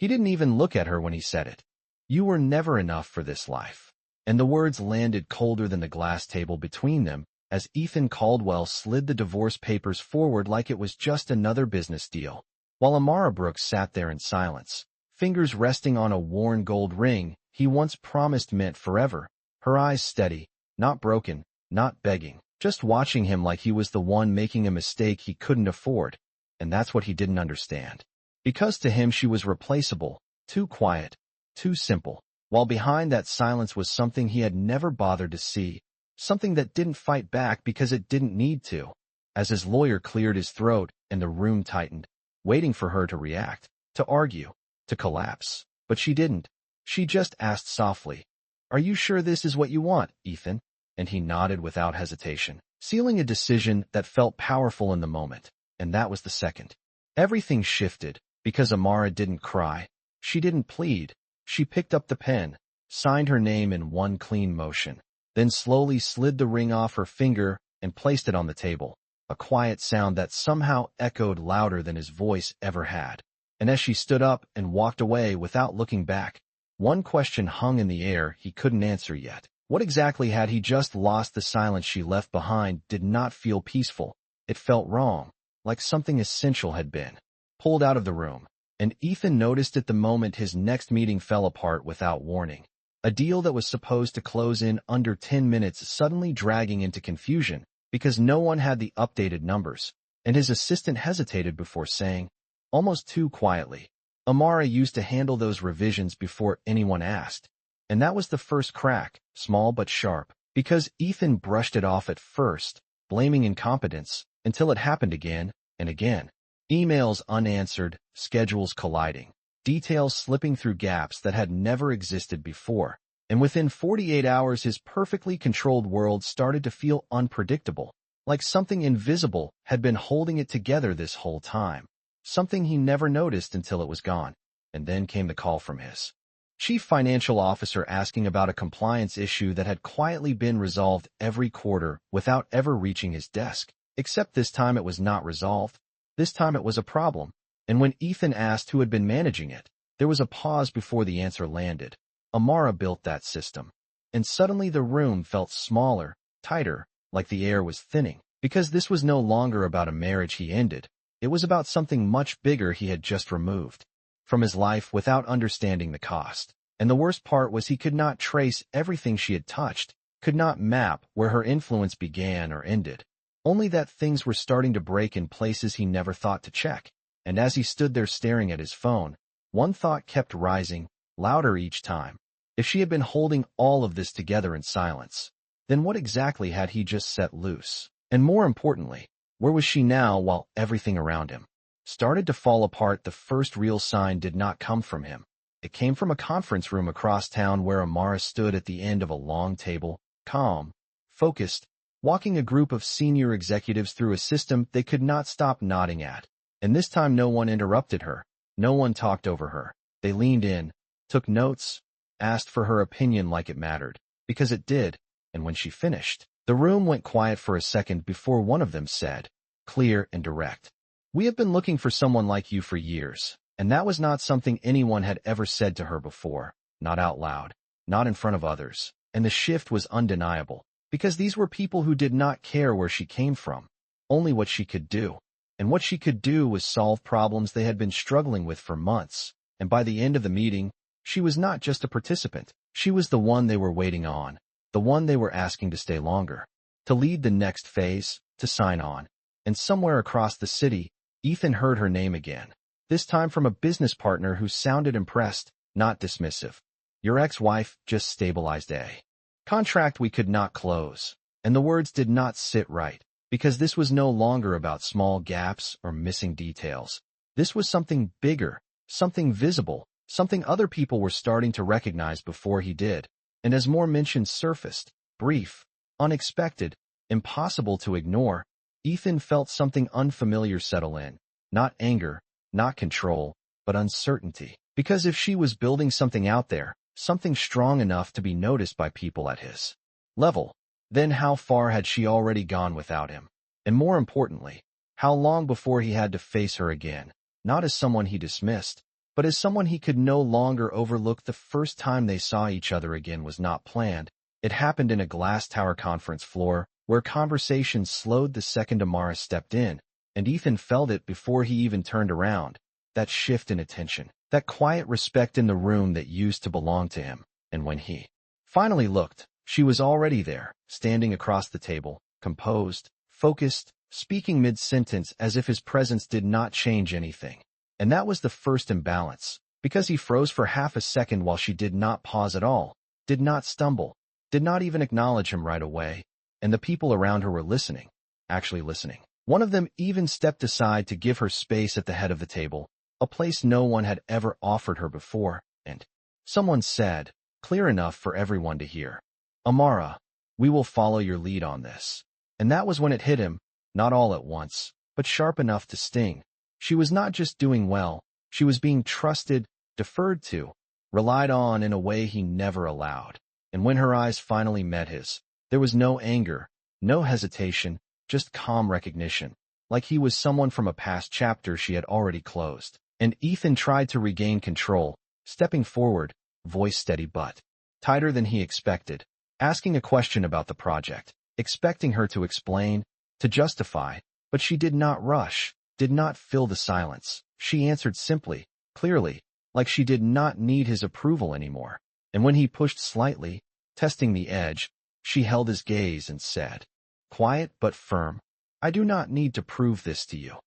He didn't even look at her when he said it. You were never enough for this life. And the words landed colder than the glass table between them as Ethan Caldwell slid the divorce papers forward like it was just another business deal, while Amara Brooks sat there in silence, fingers resting on a worn gold ring he once promised meant forever, her eyes steady, not broken, not begging, just watching him like he was the one making a mistake he couldn't afford. And that's what he didn't understand. Because to him she was replaceable, too quiet, too simple, while behind that silence was something he had never bothered to see, something that didn't fight back because it didn't need to. As his lawyer cleared his throat and the room tightened, waiting for her to react, to argue, to collapse. But she didn't. She just asked softly, "Are you sure this is what you want, Ethan?" And he nodded without hesitation, sealing a decision that felt powerful in the moment. And that was the second. Everything shifted, because Amara didn't cry. She didn't plead. She picked up the pen, signed her name in one clean motion, then slowly slid the ring off her finger and placed it on the table, a quiet sound that somehow echoed louder than his voice ever had. And as she stood up and walked away without looking back, one question hung in the air he couldn't answer yet. What exactly had he just lost? The silence she left behind did not feel peaceful. It felt wrong, like something essential had been pulled out of the room. And Ethan noticed it the moment his next meeting fell apart without warning. A deal that was supposed to close in under 10 minutes suddenly dragging into confusion because no one had the updated numbers, and his assistant hesitated before saying, almost too quietly, "Amara used to handle those revisions before anyone asked." And that was the first crack, small but sharp, because Ethan brushed it off at first, blaming incompetence, until it happened again and again. Emails unanswered, schedules colliding, details slipping through gaps that had never existed before. And within 48 hours his perfectly controlled world started to feel unpredictable, like something invisible had been holding it together this whole time. Something he never noticed until it was gone. And then came the call from his chief financial officer asking about a compliance issue that had quietly been resolved every quarter without ever reaching his desk. Except this time it was not resolved. This time it was a problem. And when Ethan asked who had been managing it, there was a pause before the answer landed. Amara built that system. And suddenly the room felt smaller, tighter, like the air was thinning. Because this was no longer about a marriage he ended. It was about something much bigger he had just removed from his life without understanding the cost. And the worst part was he could not trace everything she had touched, could not map where her influence began or ended. Only that things were starting to break in places he never thought to check. And as he stood there staring at his phone, one thought kept rising, louder each time. If she had been holding all of this together in silence, then what exactly had he just set loose? And more importantly, where was she now while everything around him started to fall apart? The first real sign did not come from him. It came from a conference room across town where Amara stood at the end of a long table, calm, focused, walking a group of senior executives through a system they could not stop nodding at. And this time no one interrupted her. No one talked over her. They leaned in, took notes, asked for her opinion like it mattered, because it did. And when she finished, the room went quiet for a second before one of them said, clear and direct, "We have been looking for someone like you for years." And that was not something anyone had ever said to her before, not out loud, not in front of others. And the shift was undeniable, because these were people who did not care where she came from, only what she could do. And what she could do was solve problems they had been struggling with for months. And by the end of the meeting, she was not just a participant. She was the one they were waiting on, the one they were asking to stay longer, to lead the next phase, to sign on. And somewhere across the city, Ethan heard her name again, this time from a business partner who sounded impressed, not dismissive. "Your ex-wife just stabilized a contract we could not close." And the words did not sit right, because this was no longer about small gaps or missing details. This was something bigger, something visible, something other people were starting to recognize before he did. And as more mentions surfaced, brief, unexpected, impossible to ignore, Ethan felt something unfamiliar settle in. Not anger, not control, but uncertainty. Because if she was building something out there, something strong enough to be noticed by people at his level, then how far had she already gone without him? And more importantly, how long before he had to face her again, not as someone he dismissed, but as someone he could no longer overlook. The first time they saw each other again was not planned. It happened in a glass tower conference floor, where conversation slowed the second Amara stepped in, and Ethan felt it before he even turned around. That shift in attention, that quiet respect in the room that used to belong to him. And when he finally looked, she was already there, standing across the table, composed, focused, speaking mid-sentence as if his presence did not change anything. And that was the first imbalance, because he froze for half a second while she did not pause at all, did not stumble, did not even acknowledge him right away. And the people around her were listening, actually listening. One of them even stepped aside to give her space at the head of the table, a place no one had ever offered her before, and someone said, clear enough for everyone to hear, "Amara, we will follow your lead on this." And that was when it hit him, not all at once, but sharp enough to sting. She was not just doing well, she was being trusted, deferred to, relied on in a way he never allowed. And when her eyes finally met his, there was no anger, no hesitation, just calm recognition, like he was someone from a past chapter she had already closed. And Ethan tried to regain control, stepping forward, voice steady but tighter than he expected, asking a question about the project, expecting her to explain, to justify, but she did not rush, did not fill the silence. She answered simply, clearly, like she did not need his approval anymore. And when he pushed slightly, testing the edge, she held his gaze and said, quiet but firm, "I do not need to prove this to you."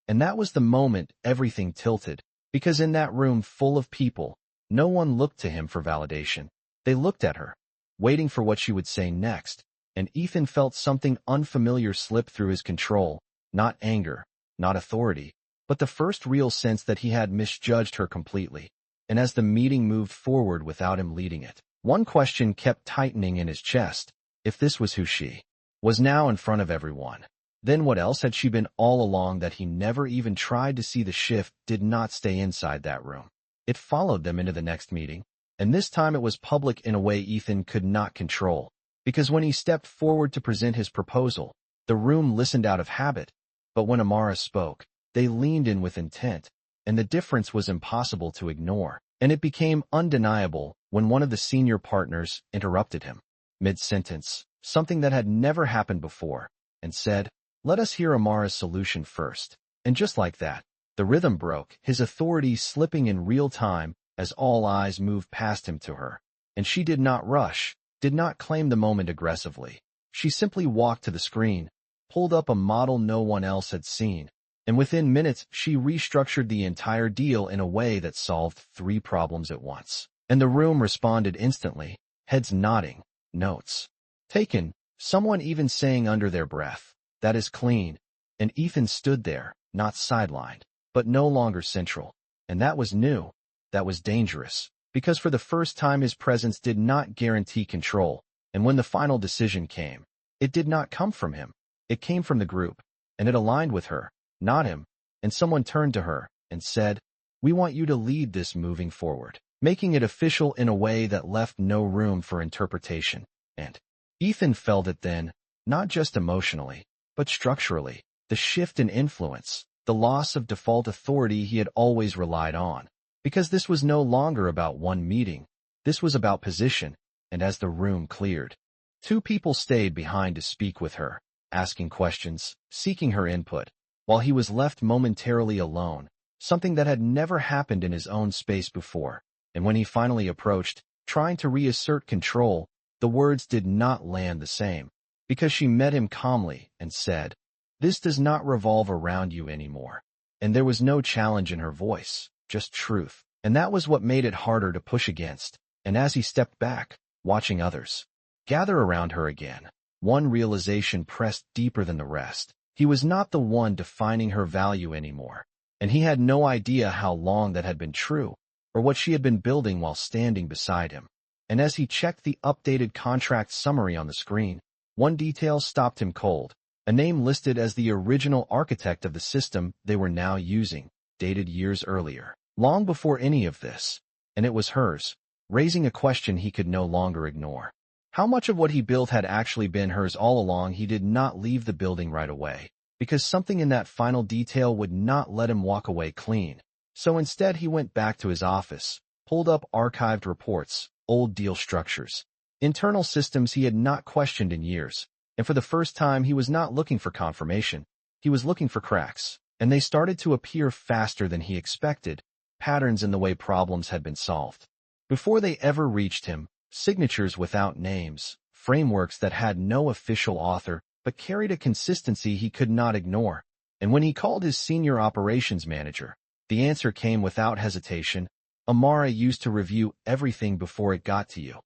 And that was the moment everything tilted, because in that room full of people, no one looked to him for validation. They looked at her, waiting for what she would say next, and Ethan felt something unfamiliar slip through his control, not anger, not authority, but the first real sense that he had misjudged her completely. And as the meeting moved forward without him leading it, one question kept tightening in his chest. If this was who she was now in front of everyone, then what else had she been all along that he never even tried to see? The shift did not stay inside that room. It followed them into the next meeting, and this time it was public in a way Ethan could not control, because when he stepped forward to present his proposal, the room listened out of habit, but when Amara spoke, they leaned in with intent, and the difference was impossible to ignore, and it became undeniable when one of the senior partners interrupted him, mid-sentence, something that had never happened before, and said, "Let us hear Amara's solution first." And just like that, the rhythm broke, his authority slipping in real time as all eyes moved past him to her. And she did not rush, did not claim the moment aggressively. She simply walked to the screen, pulled up a model no one else had seen, and within minutes she restructured the entire deal in a way that solved 3 problems at once. And the room responded instantly, heads nodding, notes taken, someone even saying under their breath, "That is clean." And Ethan stood there, not sidelined, but no longer central. And that was new, that was dangerous, because for the first time his presence did not guarantee control. And when the final decision came, it did not come from him, it came from the group, and it aligned with her, not him. And someone turned to her and said, "We want you to lead this moving forward," making it official in a way that left no room for interpretation. And Ethan felt it then, not just emotionally, but structurally, the shift in influence, the loss of default authority he had always relied on. Because this was no longer about one meeting, this was about position. And as the room cleared, 2 people stayed behind to speak with her, asking questions, seeking her input, while he was left momentarily alone, something that had never happened in his own space before. And when he finally approached, trying to reassert control, the words did not land the same, because she met him calmly and said, "This does not revolve around you anymore." And there was no challenge in her voice, just truth. And that was what made it harder to push against. And as he stepped back, watching others gather around her again, one realization pressed deeper than the rest. He was not the one defining her value anymore, and he had no idea how long that had been true, or what she had been building while standing beside him. And as he checked the updated contract summary on the screen, one detail stopped him cold, a name listed as the original architect of the system they were now using, dated years earlier, long before any of this. And it was hers, raising a question he could no longer ignore. How much of what he built had actually been hers all along? He did not leave the building right away, because something in that final detail would not let him walk away clean. So instead he went back to his office, pulled up archived reports, old deal structures, internal systems he had not questioned in years, and for the first time he was not looking for confirmation, he was looking for cracks, and they started to appear faster than he expected, patterns in the way problems had been solved. Before they ever reached him, signatures without names, frameworks that had no official author but carried a consistency he could not ignore. And when he called his senior operations manager, the answer came without hesitation: Amara used to review everything before it got to you.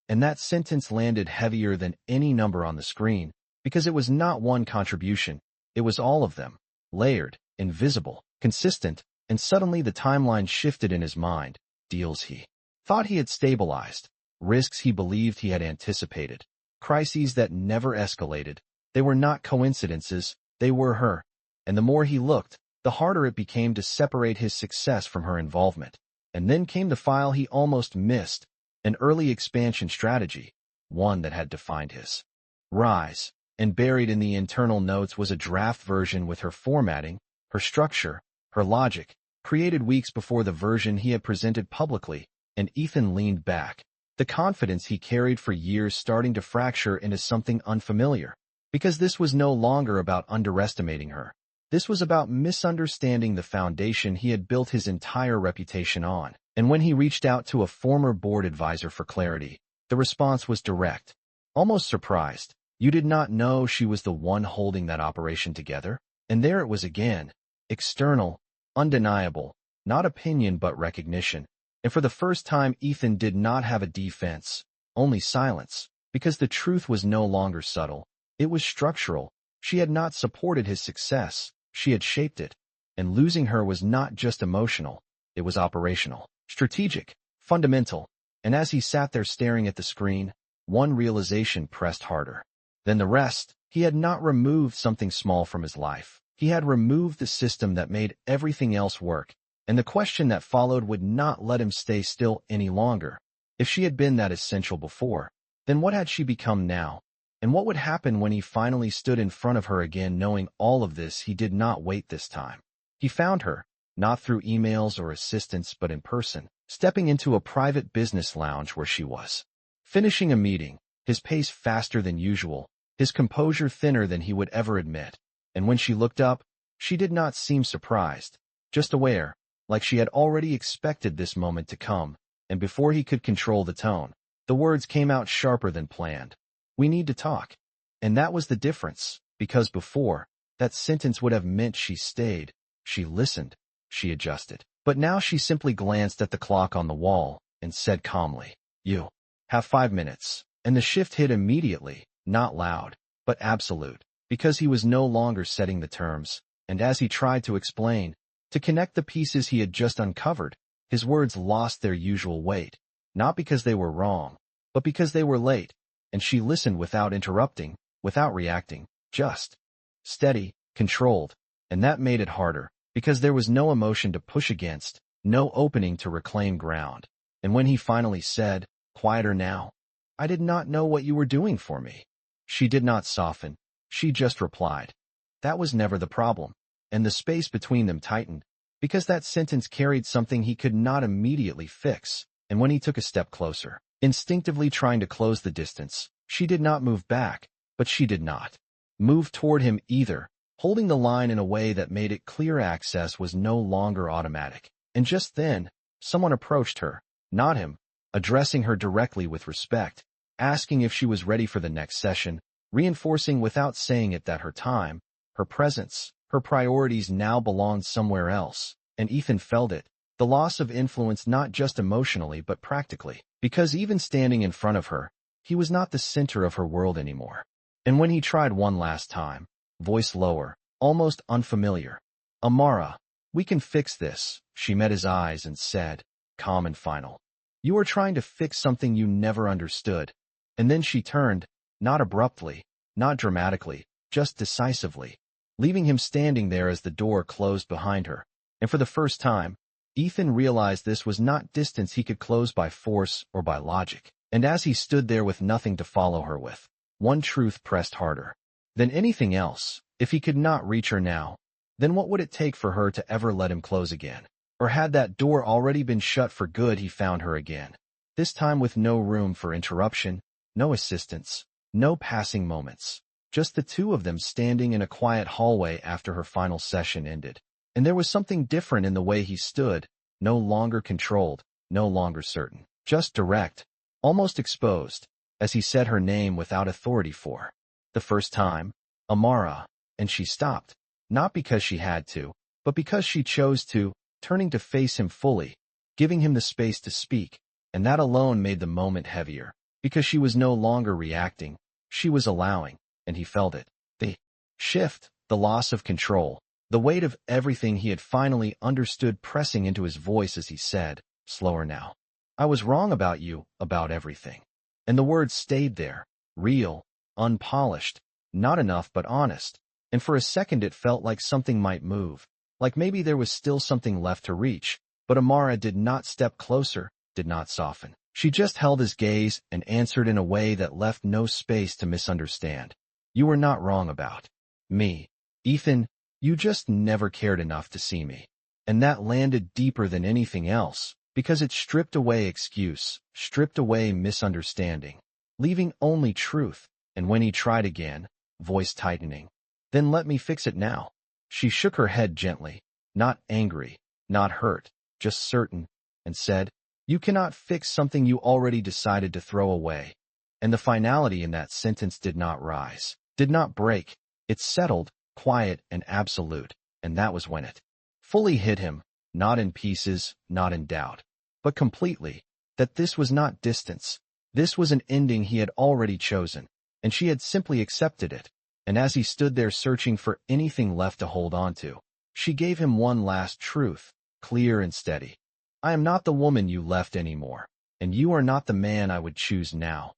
And that sentence landed heavier than any number on the screen, because it was not one contribution, it was all of them, layered, invisible, consistent, and suddenly the timeline shifted in his mind. Deals he thought he had stabilized, risks he believed he had anticipated, crises that never escalated. They were not coincidences, they were her. And the more he looked, the harder it became to separate his success from her involvement. And then came the file he almost missed, an early expansion strategy, one that had defined his rise. And buried in the internal notes was a draft version with her formatting, her structure, her logic, created weeks before the version he had presented publicly. And Ethan leaned back, the confidence he carried for years starting to fracture into something unfamiliar. Because this was no longer about underestimating her. This was about misunderstanding the foundation he had built his entire reputation on. And when he reached out to a former board advisor for clarity, the response was direct, almost surprised. You did not know she was the one holding that operation together? And there it was again, external, undeniable, not opinion but recognition. And for the first time Ethan did not have a defense, only silence, because the truth was no longer subtle. It was structural. She had not supported his success, she had shaped it. And losing her was not just emotional, it was operational, strategic, fundamental. And as he sat there staring at the screen, one realization pressed harder than the rest. He had not removed something small from his life. He had removed the system that made everything else work. And the question that followed would not let him stay still any longer. If she had been that essential before, then what had she become now? And what would happen when he finally stood in front of her again, knowing all of this? He did not wait this time. He found her, not through emails or assistants but in person, stepping into a private business lounge where she was. Finishing a meeting, his pace faster than usual, his composure thinner than he would ever admit. And when she looked up, she did not seem surprised, just aware, like she had already expected this moment to come. And before he could control the tone, the words came out sharper than planned. We need to talk. And that was the difference, because before, that sentence would have meant she stayed, she listened, she adjusted. But now she simply glanced at the clock on the wall and said calmly, "You have 5 minutes." And the shift hit immediately, not loud, but absolute, because he was no longer setting the terms. And as he tried to explain, to connect the pieces he had just uncovered, his words lost their usual weight, not because they were wrong, but because they were late. And she listened without interrupting, without reacting, just steady, controlled. And that made it harder, because there was no emotion to push against, no opening to reclaim ground. And when he finally said, "Quieter now. I did not know what you were doing for me," she did not soften. She just replied, "That was never the problem." And the space between them tightened, because that sentence carried something he could not immediately fix. And when he took a step closer, instinctively trying to close the distance, she did not move back, but she did not move toward him either, holding the line in a way that made it clear access was no longer automatic. And just then, someone approached her, not him, addressing her directly with respect, asking if she was ready for the next session, reinforcing without saying it that her time, her presence, her priorities now belonged somewhere else. And Ethan felt it, the loss of influence, not just emotionally but practically, because even standing in front of her, he was not the center of her world anymore. And when he tried one last time, voice lower, almost unfamiliar, "Amara, we can fix this," she met his eyes and said, calm and final, "You are trying to fix something you never understood." And then she turned, not abruptly, not dramatically, just decisively, leaving him standing there as the door closed behind her. And for the first time, Ethan realized this was not distance he could close by force or by logic. And as he stood there with nothing to follow her with, one truth pressed harder than anything else. If he could not reach her now, then what would it take for her to ever let him close again? Or had that door already been shut for good? He found her again, this time with no room for interruption, no assistance, no passing moments. Just the two of them standing in a quiet hallway after her final session ended. And there was something different in the way he stood, no longer controlled, no longer certain, just direct, almost exposed, as he said her name without authority for the first time, Amara, and she stopped, not because she had to, but because she chose to, turning to face him fully, giving him the space to speak, and that alone made the moment heavier, because she was no longer reacting, she was allowing, and he felt it. The shift, the loss of control, the weight of everything he had finally understood pressing into his voice as he said, slower now. I was wrong about you, about everything. And the words stayed there, real, unpolished, not enough but honest, and for a second it felt like something might move, like maybe there was still something left to reach, but Amara did not step closer, did not soften. She just held his gaze and answered in a way that left no space to misunderstand. You were not wrong about me, Ethan, you just never cared enough to see me. And that landed deeper than anything else, because it stripped away excuse, stripped away misunderstanding, leaving only truth. And when he tried again, voice tightening, then let me fix it now. She shook her head gently, not angry, not hurt, just certain, and said, you cannot fix something you already decided to throw away. And the finality in that sentence did not rise, did not break. It settled, quiet and absolute, and that was when it fully hit him, not in pieces, not in doubt, but completely, that this was not distance. This was an ending he had already chosen, and she had simply accepted it. And as he stood there searching for anything left to hold on to, she gave him one last truth, clear and steady. I am not the woman you left anymore, and you are not the man I would choose now.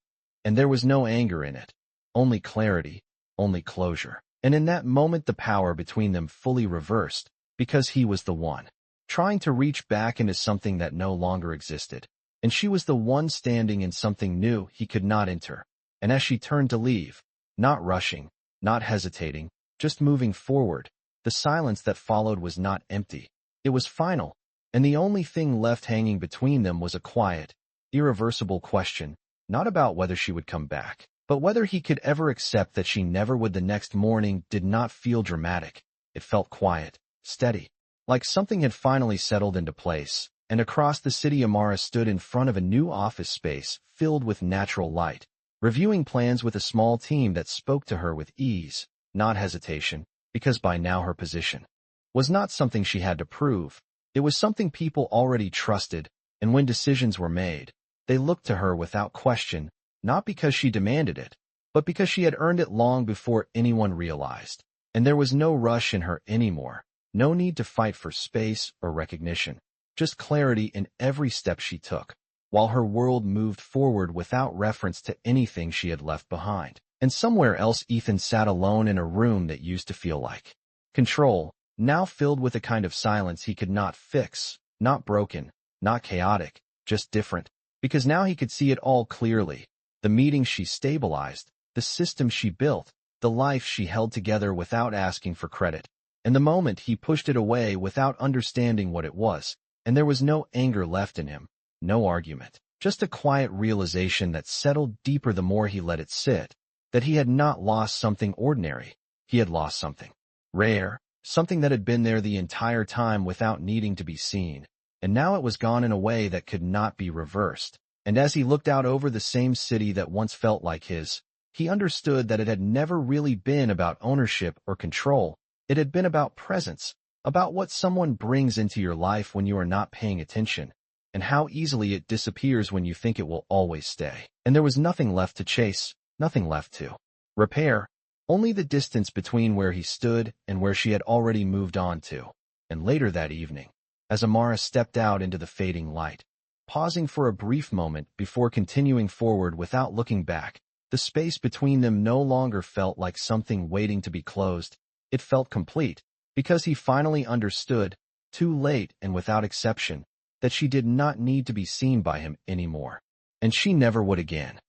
And there was no anger in it, only clarity, only closure. And in that moment the power between them fully reversed, because he was the one trying to reach back into something that no longer existed, and she was the one standing in something new he could not enter. And as she turned to leave, not rushing, not hesitating, just moving forward, the silence that followed was not empty. It was final, and the only thing left hanging between them was a quiet, irreversible question, not about whether she would come back, but whether he could ever accept that she never would. The next morning did not feel dramatic. It felt quiet, steady, like something had finally settled into place, and across the city Amara stood in front of a new office space filled with natural light, reviewing plans with a small team that spoke to her with ease, not hesitation, because by now her position was not something she had to prove. It was something people already trusted, and when decisions were made, they looked to her without question, not because she demanded it, but because she had earned it long before anyone realized. And there was no rush in her anymore, no need to fight for space or recognition, just clarity in every step she took, while her world moved forward without reference to anything she had left behind. And somewhere else Ethan sat alone in a room that used to feel like control, now filled with a kind of silence he could not fix, not broken, not chaotic, just different, because now he could see it all clearly. The meetings she stabilized, the system she built, the life she held together without asking for credit. And the moment he pushed it away without understanding what it was, and there was no anger left in him, no argument, just a quiet realization that settled deeper the more he let it sit, that he had not lost something ordinary, he had lost something rare, something that had been there the entire time without needing to be seen, and now it was gone in a way that could not be reversed. And as he looked out over the same city that once felt like his, he understood that it had never really been about ownership or control. It had been about presence, about what someone brings into your life when you are not paying attention, and how easily it disappears when you think it will always stay. And there was nothing left to chase, nothing left to repair, only the distance between where he stood and where she had already moved on to. And later that evening, as Amara stepped out into the fading light, pausing for a brief moment before continuing forward without looking back, the space between them no longer felt like something waiting to be closed. It felt complete, because he finally understood, too late and without exception, that she did not need to be seen by him anymore. And she never would again.